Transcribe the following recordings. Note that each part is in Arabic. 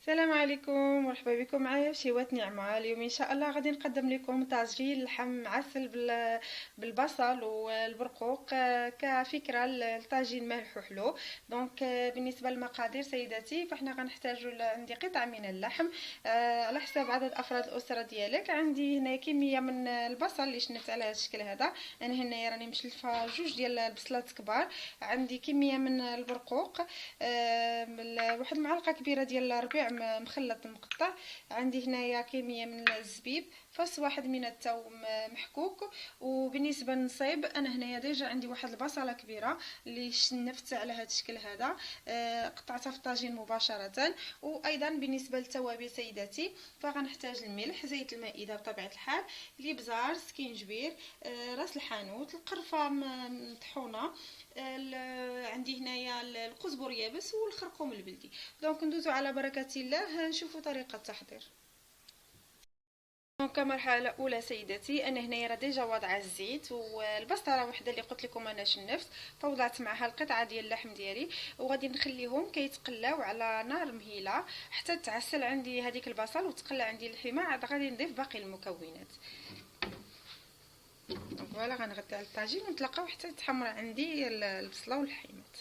السلام عليكم، مرحبا بكم معايا في شيوات نعمة. اليوم ان شاء الله غادي نقدم لكم طاجين لحم معسل بالبصل والبرقوق، كفكرة الطاجين مالح وحلو. دونك بالنسبة للمقادير سيداتي، فاحنا غنحتاجو عندي قطعة من اللحم على حساب عدد افراد الاسرة ديالك. عندي هنا كمية من البصل اللي شنت على هذا الشكل هذا. انا هنايا راني مشلفة جوج ديال البصلات كبار. عندي كمية من البرقوق، واحد المعلقة كبيرة ديال الربيع مخلط مقطع. عندي هنايا كميه من الزبيب، فص واحد من الثوم محكوك. وبالنسبه للنصيب، انا هنايا ديجا عندي واحد البصله كبيره اللي شنفت على هذا الشكل هذا، قطعتها في الطاجين مباشره. وايضا بالنسبه للتوابل سيداتي، فغنحتاج الملح، زيت المائده بطبيعه الحال، الابزار، سكينجبير، راس الحانوت، القرفه مطحونه، عندي هنايا القزبر يابس والخرقوم البلدي. دونك ندوزو على بركه الله نشوفوا طريقه التحضير. دونك مرحله اولى سيداتي، انا هنايا راه ديجا واضعه الزيت والبصله وحده اللي قلت لكم انا شنفت، فوضعت معها القطعه ديال اللحم ديالي وغادي نخليهم كيتقلاو على نار مهيله حتى تعسل عندي هذيك البصل وتقلى عندي اللحمه. عاد غادي نضيف باقي المكونات. دونك فوالا غنغطي على الطاجين ونتلاقاو حتى يتحمر عندي البصله واللحيمات.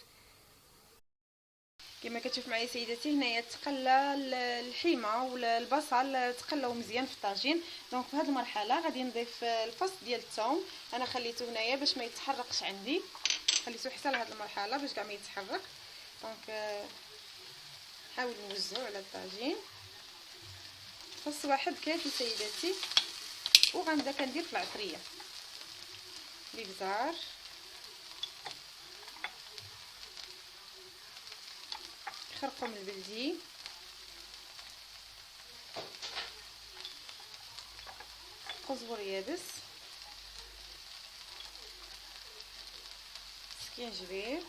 كما كتشوف معايا سيداتي، هنايا تقلى الحيمه والبصل تقلاو مزيان في الطاجين. دونك في هذه المرحله غادي نضيف الفص ديال الثوم. انا خليته هنايا باش ما يتحرقش عندي، خليته حتى لهاد المرحله باش كاع ما يتحرق. دونك نحاول نوزعو على الطاجين، فص واحد كافي سيداتي. وغنبدا كندير في العطريه، الابزار، خرقوم البلدي، قزبر يابس، سكينجبير،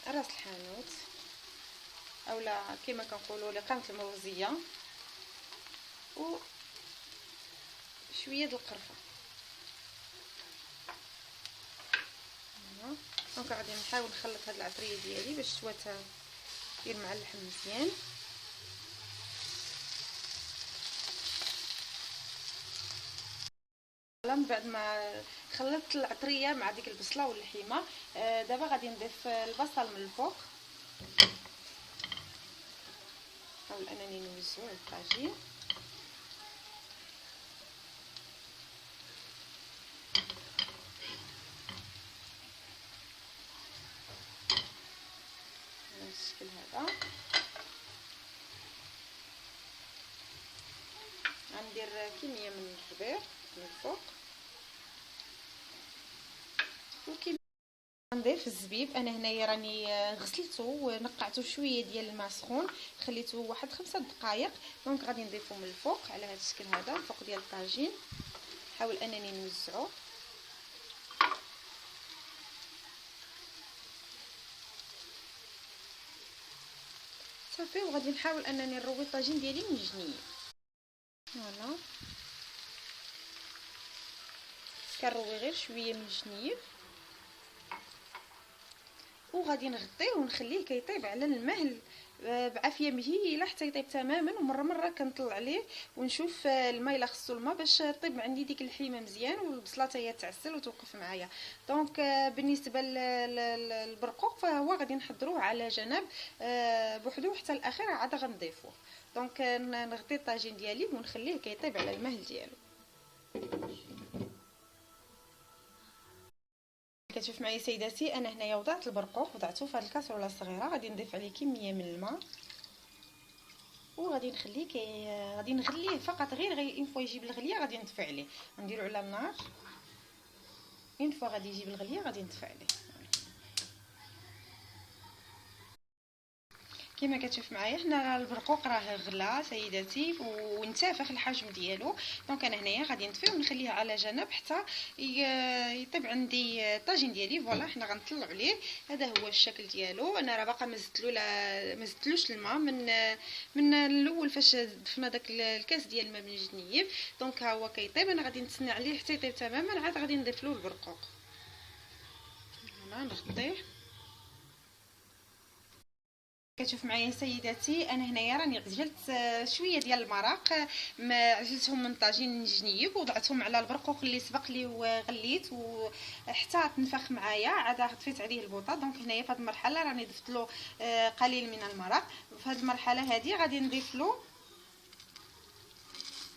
راس الحانوت اولا كما كنقولوا لقامه المروزيه، وشويه د القرفه. دونك غادي نحاول نخلط هاد العطريه ديالي باش شواتها دير مع اللحم مزيان. من بعد ما خلطت العطريه مع ديك البصله واللحيمه، دابا غادي نضيف البصل من الفوق. نحاول انني نوزعو على الطاجين. بالشكل هذا غندير كميه من الربيع من الفوق، وكميه غنضيف الزبيب. انا هنايا راني غسلته ونقعته شويه ديال الماء سخون، خليته واحد 5 دقائق. دونك غادي نضيفه من الفوق على هذا الشكل هذا الفوق ديال الطاجين. نحاول انني نوزعه. صافي، وغادي نحاول انني نروي الطاجين ديالي من الجنيه. فوالا كنروي غير شويه من الجنيه، وغادي نغطيه ونخليه كيطيب على المهل بعافيه مهيله حتى يطيب تماما. ومره مره كنطلع عليه ونشوف الماء الا خصو الماء باش طيب عندي ديك اللحيمه مزيان والبصله حتى هي تعسل وتوقف معايا. دونك بالنسبه للبرقوق فهو غادي نحضروه على جنب بوحدو حتى الاخير عاد غنضيفوه. دونك نغطي الطاجين ديالي ونخليه كيطيب على المهل ديالو. كتشوف معايا سيداتي، انا هنايا وضعت البرقوق، وضعته في هذه الكاسرونه الصغيره. غادي نضيف عليه كميه من الماء وغادي نخليه غادي نغليه فقط، غير اون فوا يجيب الغليه غادي نطفي عليه. نديرو على النار، اون فوا غادي يجيب الغليه غادي نطفي عليه. كما كتشوف معايا هنا البرقوق راه غلا سيداتي وانتفخ الحجم ديالو. دونك انا هنايا غادي نطفيه ونخليه على جنب حتى يطيب عندي الطاجين ديالي. فوالا حنا غنطلعوا عليه. هذا هو الشكل ديالو. انا راه باقا ما زدتلوش الماء من الاول فاش ضفنا داك الكاس ديال الماء من الجنيب. دونك ها هو كيطيب. انا غادي نتسنى عليه حتى يطيب تماما، عاد غادي نضيف له البرقوق. فوالا نغطيه. كتشوف معايا سيداتي انا هنايا راني غسلت شويه ديال المرق، ما عزلتهم من طاجين نجنيب وضعتهم على البرقوق اللي سبق لي وغليت وحتى تنفخ معايا، عاد طفيت عليه البوطه. دونك هنايا في هذه المرحله راني ضفت له قليل من المرق. في هذه المرحله هذه غادي نضيف له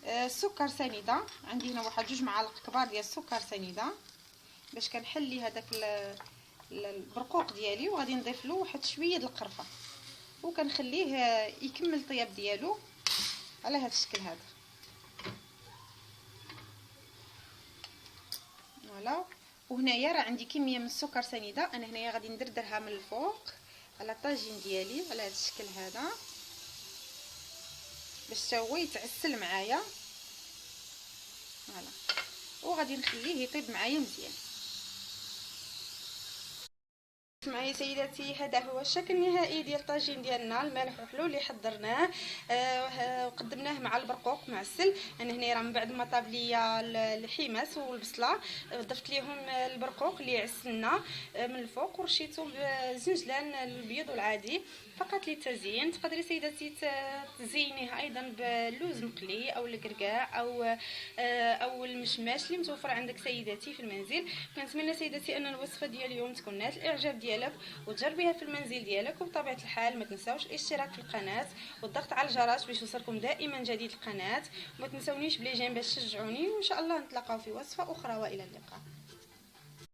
السكر سنيده. عندي هنا واحد 2 معالق كبار ديال السكر سنيده باش كنحلي هذاك البرقوق ديالي، وغادي نضيف له واحد شويه د القرفه وكنخليه يكمل الطياب ديالو على هذا الشكل هذا. فوالا. وهنايا راه عندي كميه من السكر سنيده، انا هنايا غادي ندردرها من الفوق على الطاجين ديالي على هذا الشكل هذا باش حتى هو يتعسل معايا. فوالا. وغادي نخليه يطيب معايا مزيان. معايا سيداتي هذا هو الشكل النهائي ديال الطاجين ديالنا المالح وحلو اللي حضرناه وقدمناه مع البرقوق معسل. انا هنا راه من بعد ما طاب ليا الحماس والبصله ضفت ليهم البرقوق اللي عسلنا من الفوق ورشيته بزنجلان البيض والعادي فقط للتزيين. تقدري سيداتي تزينيه ايضا باللوز مقلي او الكركاع او المشماش اللي متوفر عندك سيداتي في المنزل. كنتمنى سيداتي ان الوصفه ديال اليوم تكون نالت الاعجاب ديالك وتجربيها في المنزل ديالك. وبطبيعه الحال ما تنساوش الاشتراك في القناه والضغط على الجرس باش يوصلكم دائما جديد القناه. وما تنسونيش بلي جيم باش تشجعوني، وان شاء الله نتلاقاو في وصفه اخرى والى اللقاء.